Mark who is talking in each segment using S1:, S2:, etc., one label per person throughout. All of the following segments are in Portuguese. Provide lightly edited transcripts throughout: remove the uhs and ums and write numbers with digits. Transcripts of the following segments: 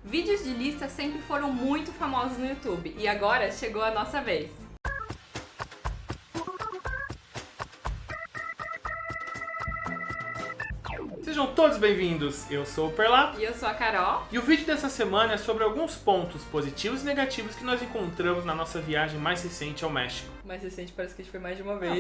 S1: Vídeos de lista sempre foram muito famosos no YouTube e agora chegou a nossa vez.
S2: Sejam todos bem-vindos, eu sou o Perlá
S1: E eu sou a Carol.
S2: e o vídeo dessa semana é sobre alguns pontos positivos e negativos que nós encontramos na nossa viagem mais recente ao México.
S1: Mais recente, parece que a gente foi mais de uma vez.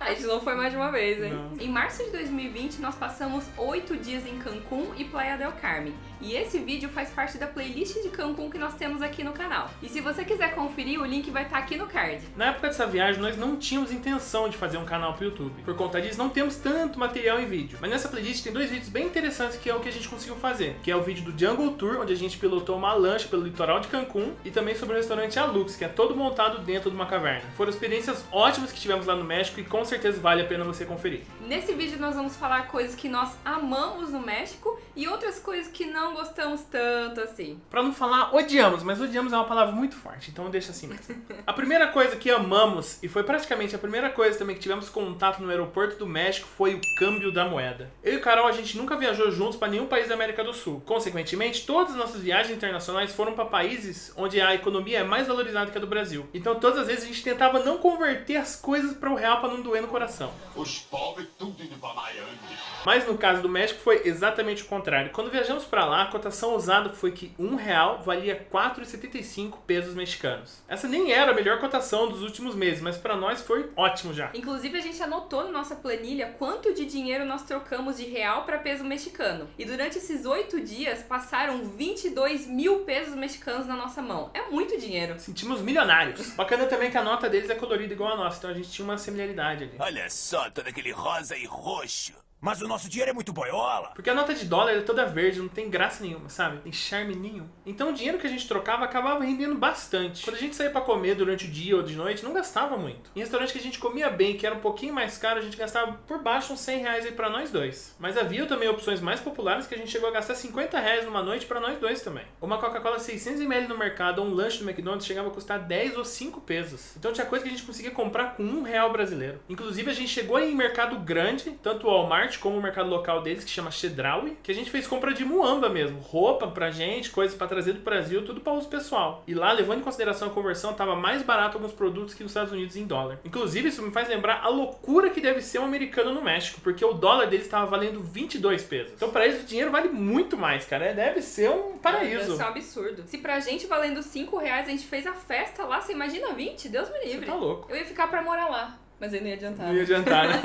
S1: A gente não foi mais de uma vez, hein?
S2: Não.
S1: Em março de 2020, nós passamos 8 dias em Cancún e Playa del Carmen. E esse vídeo faz parte da playlist de Cancún que nós temos aqui no canal. E se você quiser conferir, o link vai estar aqui no card.
S2: Na época dessa viagem, nós não tínhamos intenção de fazer um canal pro YouTube. Por conta disso, não temos tanto material em vídeo. Mas nessa playlist tem dois vídeos bem interessantes que é o que a gente conseguiu fazer. Que é o vídeo do Jungle Tour, onde a gente pilotou uma lancha pelo litoral de Cancún. E também sobre o restaurante Alux, que é todo montado dentro de uma caverna. Foram experiências ótimas que tivemos lá no México e com certeza vale a pena você conferir.
S1: Nesse vídeo nós vamos falar coisas que nós amamos no México e outras coisas que não gostamos tanto assim.
S2: Pra não falar odiamos, mas odiamos é uma palavra muito forte, então deixa assim mesmo. A primeira coisa que amamos, e foi praticamente a primeira coisa também que tivemos contato no aeroporto do México, foi o câmbio da moeda. Eu e Carol, a gente nunca viajou juntos pra nenhum país da América do Sul. Consequentemente, todas as nossas viagens internacionais foram pra países onde a economia é mais valorizada que a do Brasil. Então todas as vezes a gente tentava não converter as coisas para o real pra não doer no coração.
S3: Os pobres tudo indo pra Miami.
S2: Mas no caso do México foi exatamente o contrário. Quando viajamos pra lá, a cotação usada foi que R$1 valia 4,75 pesos mexicanos. Essa nem era a melhor cotação dos últimos meses, mas pra nós foi ótimo já.
S1: Inclusive a gente anotou na nossa planilha quanto de dinheiro nós trocamos de real para peso mexicano. E durante esses 8 dias passaram 22 mil pesos mexicanos na nossa mão. É muito dinheiro.
S2: Sentimos milionários. Bacana também que a nota deles é colorida igual a nossa, então a gente tinha uma similaridade ali.
S4: Olha só, todo aquele rosa e roxo. Mas o nosso dinheiro é muito boiola.
S2: Porque a nota de dólar é toda verde, não tem graça nenhuma, sabe? Tem charme nenhum. Então o dinheiro que a gente trocava acabava rendendo bastante. Quando a gente saía pra comer durante o dia ou de noite, não gastava muito. Em restaurante que a gente comia bem, que era um pouquinho mais caro, a gente gastava por baixo uns R$100 aí pra nós dois. Mas havia também opções mais populares que a gente chegou a gastar R$50 numa noite pra nós dois também. Uma Coca-Cola 600ml no mercado ou um lanche no McDonald's chegava a custar 10 ou 5 pesos. Então tinha coisa que a gente conseguia comprar com R$1 brasileiro. Inclusive a gente chegou em mercado grande, tanto o Walmart como o mercado local deles, que chama Chedraui, que a gente fez compra de muamba mesmo, roupa pra gente, coisas pra trazer do Brasil, tudo pra uso pessoal. E lá, levando em consideração a conversão, tava mais barato alguns produtos que nos Estados Unidos em dólar. Inclusive, isso me faz lembrar a loucura que deve ser um americano no México, porque o dólar deles estava valendo 22 pesos. Então pra eles o dinheiro vale muito mais, cara. Deve ser um paraíso.
S1: Isso é um absurdo. Se pra gente valendo R$5 a gente fez a festa lá, você imagina 20? Deus me livre.
S2: Você tá louco.
S1: Eu ia ficar pra morar lá, mas aí não ia adiantar.
S2: Não ia adiantar, né?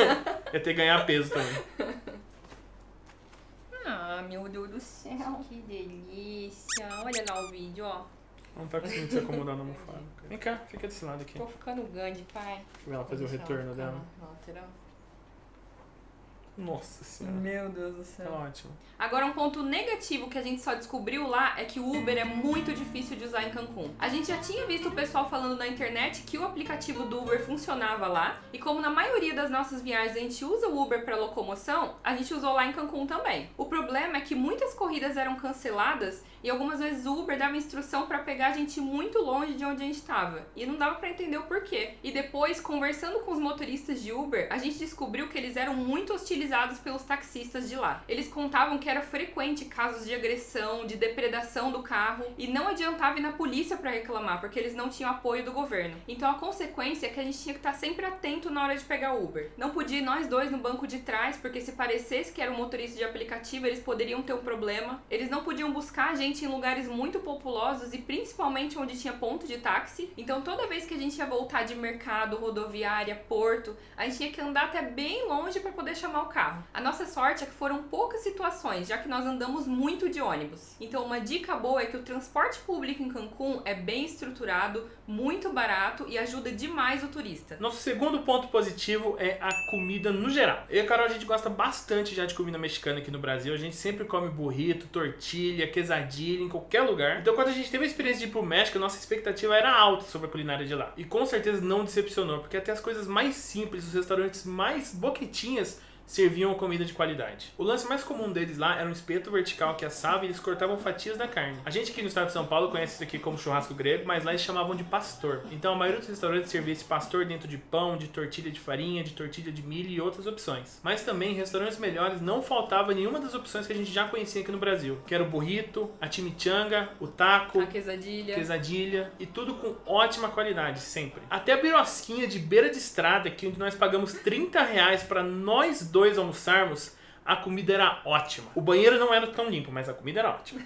S2: Ia ter que ganhar peso também.
S1: Ah, meu Deus do céu, que delícia. Olha lá o vídeo, ó.
S2: Não tá conseguindo se acomodar na almofada. Vem cá, fica desse lado aqui.
S1: Tô ficando grande, pai.
S2: Deixa eu ver ela fazer o retorno dela.
S1: Lateral.
S2: Nossa senhora.
S1: Meu Deus do
S2: Tá
S1: céu.
S2: ótimo.
S1: Agora, um ponto negativo que a gente só descobriu lá é que o Uber é muito difícil de usar em Cancún. A gente já tinha visto o pessoal falando na internet que o aplicativo do Uber funcionava lá, e como na maioria das nossas viagens a gente usa o Uber para locomoção, a gente usou lá em Cancún também. O problema é que muitas corridas eram canceladas e algumas vezes o Uber dava instrução para pegar a gente muito longe de onde a gente estava, e não dava para entender o porquê. E depois, conversando com os motoristas de Uber, a gente descobriu que eles eram muito hostilizados pelos taxistas de lá. Eles contavam que era frequente casos de agressão, de depredação do carro, e não adiantava ir na polícia para reclamar, porque eles não tinham apoio do governo. Então a consequência é que a gente tinha que estar sempre atento na hora de pegar o Uber. Não podia ir nós dois no banco de trás, porque se parecesse que era um motorista de aplicativo, eles poderiam ter um problema. Eles não podiam buscar a gente em lugares muito populosos e principalmente onde tinha ponto de táxi. Então toda vez que a gente ia voltar de mercado, rodoviária, porto, a gente tinha que andar até bem longe para poder chamar o carro. A nossa sorte é que foram poucas situações, já que nós andamos muito de ônibus. Então uma dica boa é que o transporte público em Cancún é bem estruturado, muito barato e ajuda demais o turista.
S2: Nosso segundo ponto positivo é a comida no geral. Eu e a Carol, a gente gosta bastante já de comida mexicana aqui no Brasil. A gente sempre come burrito, tortilha, quesadilha em qualquer lugar. Então quando a gente teve a experiência de ir pro México, a nossa expectativa era alta sobre a culinária de lá. E com certeza não decepcionou, porque até as coisas mais simples, os restaurantes mais boquetinhas, serviam comida de qualidade. O lance mais comum deles lá era um espeto vertical que assava e eles cortavam fatias da carne. A gente aqui no estado de São Paulo conhece isso aqui como churrasco grego, mas lá eles chamavam de pastor. Então a maioria dos restaurantes servia esse pastor dentro de pão, de tortilha de farinha, de tortilha de milho e outras opções. Mas também em restaurantes melhores não faltava nenhuma das opções que a gente já conhecia aqui no Brasil, que era o burrito, a chimichanga, o taco,
S1: A quesadilha
S2: e tudo com ótima qualidade, sempre. Até a birosquinha de beira de estrada, que onde nós pagamos R$30 para nós dois almoçarmos, a comida era ótima. O banheiro não era tão limpo, mas a comida era ótima.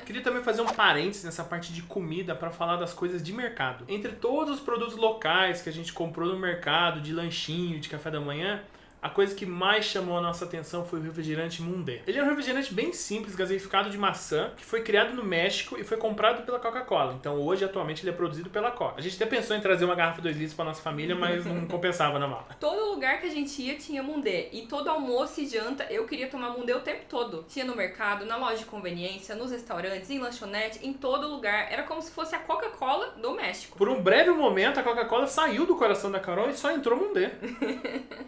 S2: Queria também fazer um parênteses nessa parte de comida para falar das coisas de mercado. Entre todos os produtos locais que a gente comprou no mercado, de lanchinho, de café da manhã, a coisa que mais chamou a nossa atenção foi o refrigerante Mundé. Ele é um refrigerante bem simples, gaseificado de maçã, que foi criado no México e foi comprado pela Coca-Cola. Então hoje, atualmente, ele é produzido pela Coca. A gente até pensou em trazer uma garrafa 2 litros para nossa família, mas não compensava na mala.
S1: Todo lugar que a gente ia tinha Mundé. E todo almoço e janta eu queria tomar Mundé o tempo todo. Tinha no mercado, na loja de conveniência, nos restaurantes, em lanchonete, em todo lugar. Era como se fosse a Coca-Cola do México.
S2: Por um breve momento, a Coca-Cola saiu do coração da Carol e só entrou Mundé.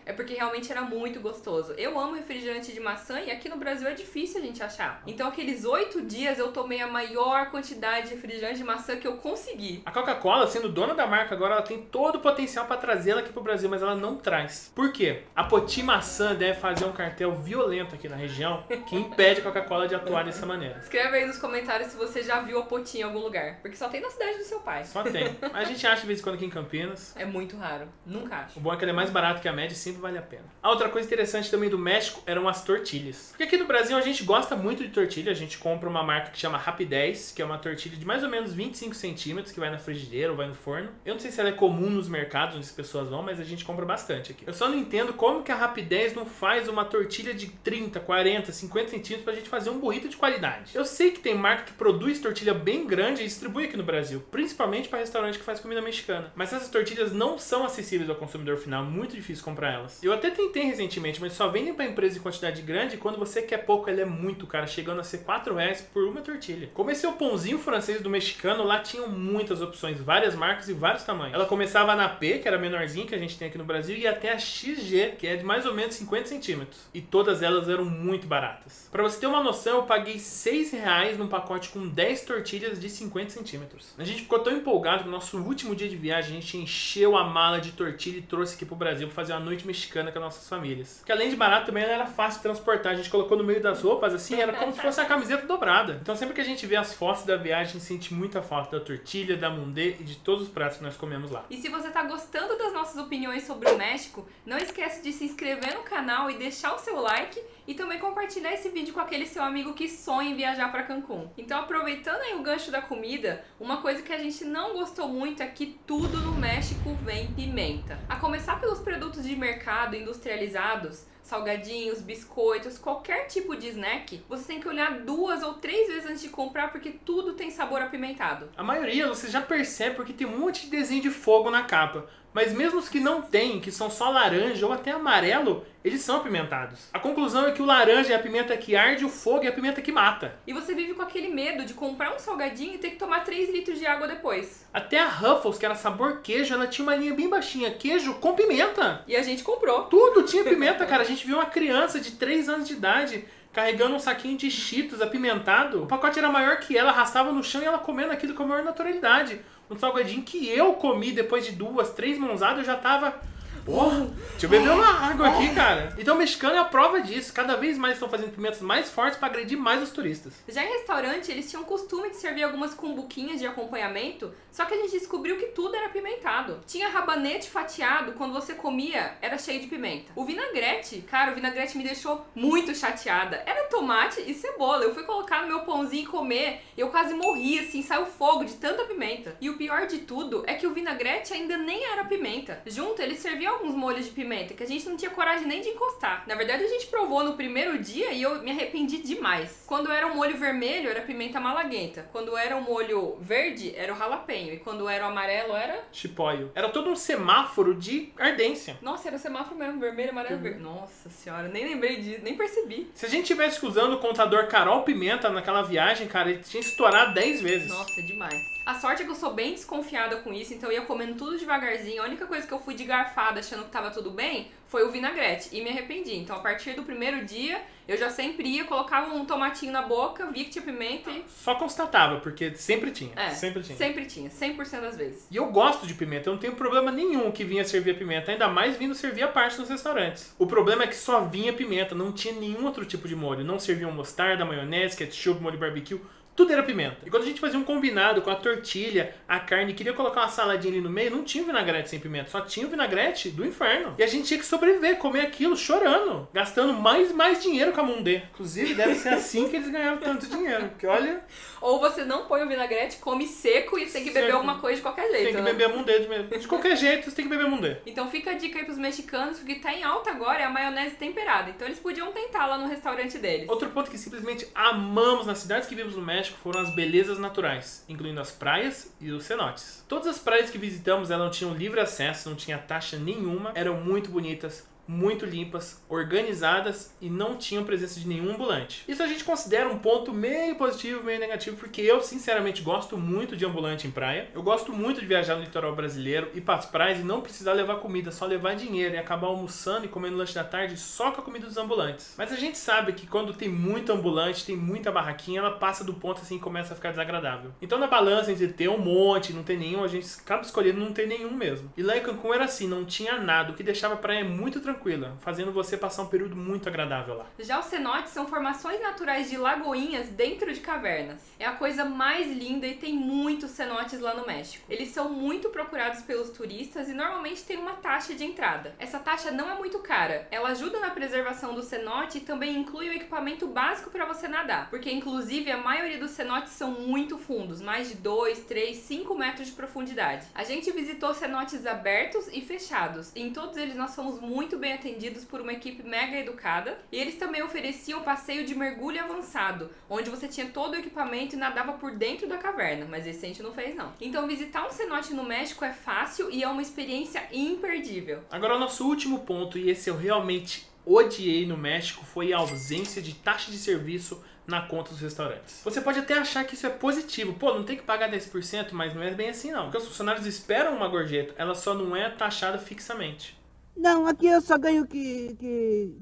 S1: É porque realmente era muito gostoso. Eu amo refrigerante de maçã e aqui no Brasil é difícil a gente achar. Então aqueles 8 dias eu tomei a maior quantidade de refrigerante de maçã que eu consegui.
S2: A Coca-Cola, sendo dona da marca agora, ela tem todo o potencial para trazê-la aqui pro Brasil, mas ela não traz. Por quê? A Poti Maçã deve fazer um cartel violento aqui na região que impede a Coca-Cola de atuar dessa maneira.
S1: Escreve aí nos comentários se você já viu a Poti em algum lugar. Porque só tem na cidade do seu pai.
S2: Só tem. Mas a gente acha de vez em quando aqui em Campinas.
S1: É muito raro. Nunca acho.
S2: O bom é que ele é mais barato que a média e sempre vale a pena. A outra coisa interessante também do México eram as tortilhas. Porque aqui no Brasil a gente gosta muito de tortilha. A gente compra uma marca que chama Rapidez, que é uma tortilha de mais ou menos 25 centímetros, que vai na frigideira ou vai no forno. Eu não sei se ela é comum nos mercados onde as pessoas vão, mas a gente compra bastante aqui. Eu só não entendo como que a Rapidez não faz uma tortilha de 30, 40, 50 centímetros pra gente fazer um burrito de qualidade. Eu sei que tem marca que produz tortilha bem grande e distribui aqui no Brasil, principalmente para restaurante que faz comida mexicana. Mas essas tortilhas não são acessíveis ao consumidor final, é muito difícil comprar elas. Eu até tentei recentemente, mas só vendem para empresa em quantidade grande e quando você quer pouco, ele é muito caro, chegando a ser R$4 por uma tortilha. Como esse é o pãozinho francês do mexicano, lá tinham muitas opções, várias marcas e vários tamanhos. Ela começava na P, que era a menorzinha que a gente tem aqui no Brasil, e até a XG, que é de mais ou menos 50 centímetros. E todas elas eram muito baratas. Para você ter uma noção, eu paguei R$6 num pacote com 10 tortilhas de 50 centímetros. A gente ficou tão empolgado que no nosso último dia de viagem, a gente encheu a mala de tortilha e trouxe aqui pro Brasil para fazer uma noite mexicana com as nossas famílias. Que além de barato, também ela era fácil de transportar. A gente colocou no meio das roupas, assim, era como se fosse a camiseta dobrada. Então sempre que a gente vê as fotos da viagem, a gente sente muita falta da tortilha, da Mundé e de todos os pratos que nós comemos lá.
S1: E se você tá gostando das nossas opiniões sobre o México, não esquece de se inscrever no canal e deixar o seu like e também compartilhar esse vídeo com aquele seu amigo que sonha em viajar para Cancún. Então, aproveitando aí o gancho da comida, uma coisa que a gente não gostou muito é que tudo no México vem pimenta. A começar pelos produtos de mercado industrializados, salgadinhos, biscoitos, qualquer tipo de snack, você tem que olhar 2 ou 3 vezes antes de comprar porque tudo tem sabor apimentado.
S2: A maioria você já percebe porque tem um monte de desenho de fogo na capa. Mas mesmo os que não tem, que são só laranja ou até amarelo, eles são apimentados. A conclusão é que o laranja é a pimenta que arde, o fogo é a pimenta que mata.
S1: E você vive com aquele medo de comprar um salgadinho e ter que tomar 3 litros de água depois.
S2: Até a Ruffles, que era sabor queijo, ela tinha uma linha bem baixinha, queijo com pimenta.
S1: E a gente comprou.
S2: Tudo tinha pimenta, cara. A gente viu uma criança de 3 anos de idade carregando um saquinho de Cheetos apimentado. O pacote era maior que ela, arrastava no chão e ela comendo aquilo com a maior naturalidade. Um salgadinho que eu comi depois de 2, 3 mãozadas, eu já tava... Porra, deixa eu beber uma água aqui, cara. Então o mexicano é a prova disso. Cada vez mais estão fazendo pimentas mais fortes para agredir mais os turistas.
S1: Já em restaurante, eles tinham o costume de servir algumas cumbuquinhas de acompanhamento, só que a gente descobriu que tudo era apimentado. Tinha rabanete fatiado, quando você comia, era cheio de pimenta. O vinagrete, cara, o vinagrete me deixou muito chateada. Era tomate e cebola. Eu fui colocar no meu pãozinho e comer, e eu quase morri, assim, saiu fogo de tanta pimenta. E o pior de tudo é que o vinagrete ainda nem era pimenta. Junto, eles serviam alguns molhos de pimenta que a gente não tinha coragem nem de encostar. Na verdade, a gente provou no primeiro dia e eu me arrependi demais. Quando era um molho vermelho, era pimenta malagueta. Quando era um molho verde, era o jalapeño. E quando era o amarelo, era...
S2: chipolho. Era todo um semáforo de ardência.
S1: Nossa, era o semáforo mesmo, vermelho, amarelo, verde. Nossa senhora, nem lembrei disso, nem percebi.
S2: Se a gente tivesse usando o contador Carol Pimenta naquela viagem, cara, ele tinha estourado 10 vezes.
S1: Nossa, demais. A sorte é que eu sou bem desconfiada com isso, então eu ia comendo tudo devagarzinho. A única coisa que eu fui de garfada achando que tava tudo bem, foi o vinagrete. E me arrependi. Então, a partir do primeiro dia, eu já sempre ia, colocava um tomatinho na boca, via que tinha pimenta e...
S2: Só constatava, porque sempre tinha.
S1: Sempre tinha, 100% das vezes.
S2: E eu gosto de pimenta, eu não tenho problema nenhum que vinha servir a pimenta, ainda mais vindo servir a parte nos restaurantes. O problema é que só vinha pimenta, não tinha nenhum outro tipo de molho. Não serviam mostarda, maionese, ketchup, molho barbecue... Tudo era pimenta. E quando a gente fazia um combinado com a tortilha, a carne, queria colocar uma saladinha ali no meio, não tinha vinagrete sem pimenta, só tinha o vinagrete do inferno. E a gente tinha que sobreviver, comer aquilo chorando, gastando mais dinheiro com a Mundê. Inclusive, deve ser assim que eles ganharam tanto dinheiro, porque olha...
S1: Ou você não põe o vinagrete, come seco e tem que beber alguma coisa de qualquer jeito,
S2: Tem que beber a Mundê mesmo. De qualquer jeito, você tem que beber a Mundê.
S1: Então fica a dica aí pros mexicanos, porque tá em alta agora é a maionese temperada. Então eles podiam tentar lá no restaurante deles.
S2: Outro ponto que simplesmente amamos nas cidades que vimos no México foram as belezas naturais, incluindo as praias e os cenotes. Todas as praias que visitamos, elas não tinham livre acesso, não tinha taxa nenhuma, eram muito bonitas, muito limpas, organizadas e não tinham presença de nenhum ambulante. Isso a gente considera um ponto meio positivo, meio negativo, porque eu sinceramente gosto muito de ambulante em praia. Eu gosto muito de viajar no litoral brasileiro, ir para as praias e não precisar levar comida, só levar dinheiro e acabar almoçando e comendo lanche da tarde só com a comida dos ambulantes. Mas a gente sabe que quando tem muito ambulante, tem muita barraquinha, ela passa do ponto assim e começa a ficar desagradável. Então na balança entre ter um monte e não ter nenhum, a gente acaba escolhendo não ter nenhum mesmo. E lá em Cancún era assim, não tinha nada, o que deixava a praia muito tranquila, fazendo você passar um período muito agradável lá.
S1: Já os cenotes são formações naturais de lagoinhas dentro de cavernas. É a coisa mais linda e tem muitos cenotes lá no México. Eles são muito procurados pelos turistas e normalmente tem uma taxa de entrada. Essa taxa não é muito cara, ela ajuda na preservação do cenote e também inclui o equipamento básico para você nadar, porque inclusive a maioria dos cenotes são muito fundos, mais de 2, 3, 5 metros de profundidade. A gente visitou cenotes abertos e fechados, e em todos eles nós fomos muito bem atendidos por uma equipe mega educada, e eles também ofereciam passeio de mergulho avançado, onde você tinha todo o equipamento e nadava por dentro da caverna, mas esse a gente não fez não. Então visitar um cenote no México é fácil e é uma experiência imperdível.
S2: Agora o nosso último ponto, e esse eu realmente odiei no México, foi a ausência de taxa de serviço na conta dos restaurantes. Você pode até achar que isso é positivo. Pô, não tem que pagar 10%, mas não é bem assim não. Porque os funcionários esperam uma gorjeta, ela só não é taxada fixamente.
S5: Não, aqui eu só ganho que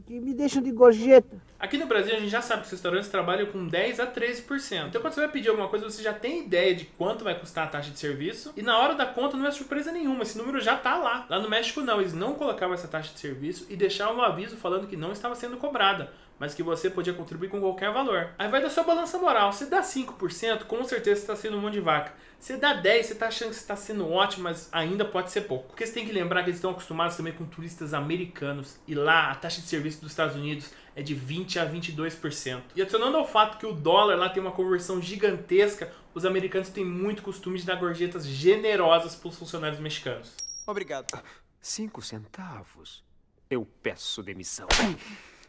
S5: me deixam de gorjeta.
S2: Aqui no Brasil a gente já sabe que os restaurantes trabalham com 10 a 13%. Então quando você vai pedir alguma coisa, você já tem ideia de quanto vai custar a taxa de serviço. E na hora da conta não é surpresa nenhuma, esse número já tá lá. Lá no México não, eles não colocavam essa taxa de serviço e deixavam um aviso falando que não estava sendo cobrada, mas que você podia contribuir com qualquer valor. Aí vai da sua balança moral. Se dá 5%, com certeza você está sendo um mão de vaca. Se dá 10%, você está achando que está sendo ótimo, mas ainda pode ser pouco. Porque você tem que lembrar que eles estão acostumados também com turistas americanos. E lá a taxa de serviço dos Estados Unidos é de 20% a 22%. E adicionando ao fato que o dólar lá tem uma conversão gigantesca, os americanos têm muito costume de dar gorjetas generosas para os funcionários mexicanos.
S6: Obrigado.
S7: 5 centavos? Eu peço demissão.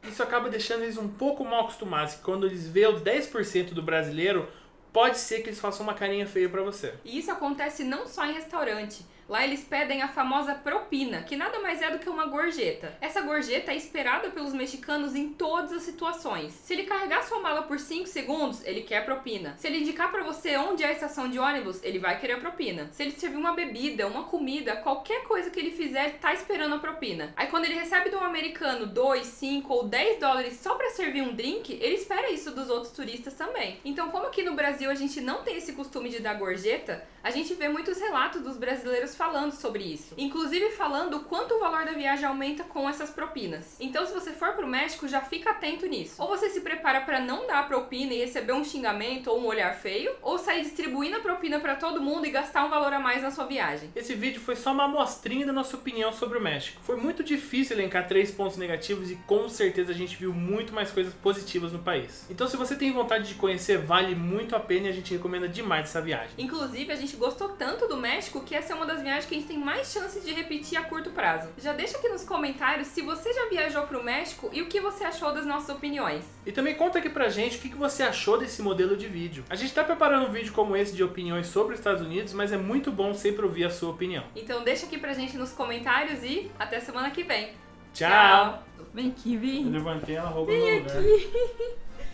S2: Isso acaba deixando eles um pouco mal acostumados, que quando eles veem os 10% do brasileiro, pode ser que eles façam uma carinha feia pra você.
S1: E isso acontece não só em restaurante. Lá eles pedem a famosa propina, que nada mais é do que uma gorjeta. Essa gorjeta é esperada pelos mexicanos em todas as situações. Se ele carregar sua mala por 5 segundos, ele quer propina. Se ele indicar pra você onde é a estação de ônibus, ele vai querer a propina. Se ele servir uma bebida, uma comida, qualquer coisa que ele fizer, ele tá esperando a propina. Aí quando ele recebe de um americano 2, 5 ou 10 dólares só pra servir um drink, ele espera isso dos outros turistas também. Então como aqui no Brasil a gente não tem esse costume de dar gorjeta, a gente vê muitos relatos dos brasileiros falando sobre isso. Inclusive falando o quanto o valor da viagem aumenta com essas propinas. Então se você for pro México, já fica atento nisso. Ou você se prepara pra não dar a propina e receber um xingamento ou um olhar feio, ou sair distribuindo a propina pra todo mundo e gastar um valor a mais na sua viagem.
S2: Esse vídeo foi só uma amostrinha da nossa opinião sobre o México. Foi muito difícil elencar 3 pontos negativos e com certeza a gente viu muito mais coisas positivas no país. Então se você tem vontade de conhecer, vale muito a pena e a gente recomenda demais essa viagem.
S1: Inclusive a gente gostou tanto do México que essa é uma das viagens que a gente tem mais chances de repetir a curto prazo. Já deixa aqui nos comentários se você já viajou pro México e o que você achou das nossas opiniões.
S2: E também conta aqui pra gente o que você achou desse modelo de vídeo. A gente tá preparando um vídeo como esse de opiniões sobre os Estados Unidos, mas é muito bom sempre ouvir a sua opinião.
S1: Então deixa aqui pra gente nos comentários e até semana que vem.
S2: Tchau!
S1: Vem aqui, vem.
S2: Eu levantei, ela roubou meu lugar.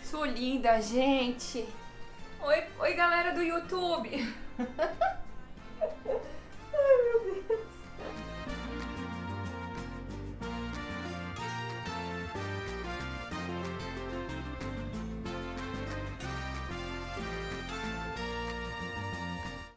S1: Sou linda, gente. Oi galera do YouTube.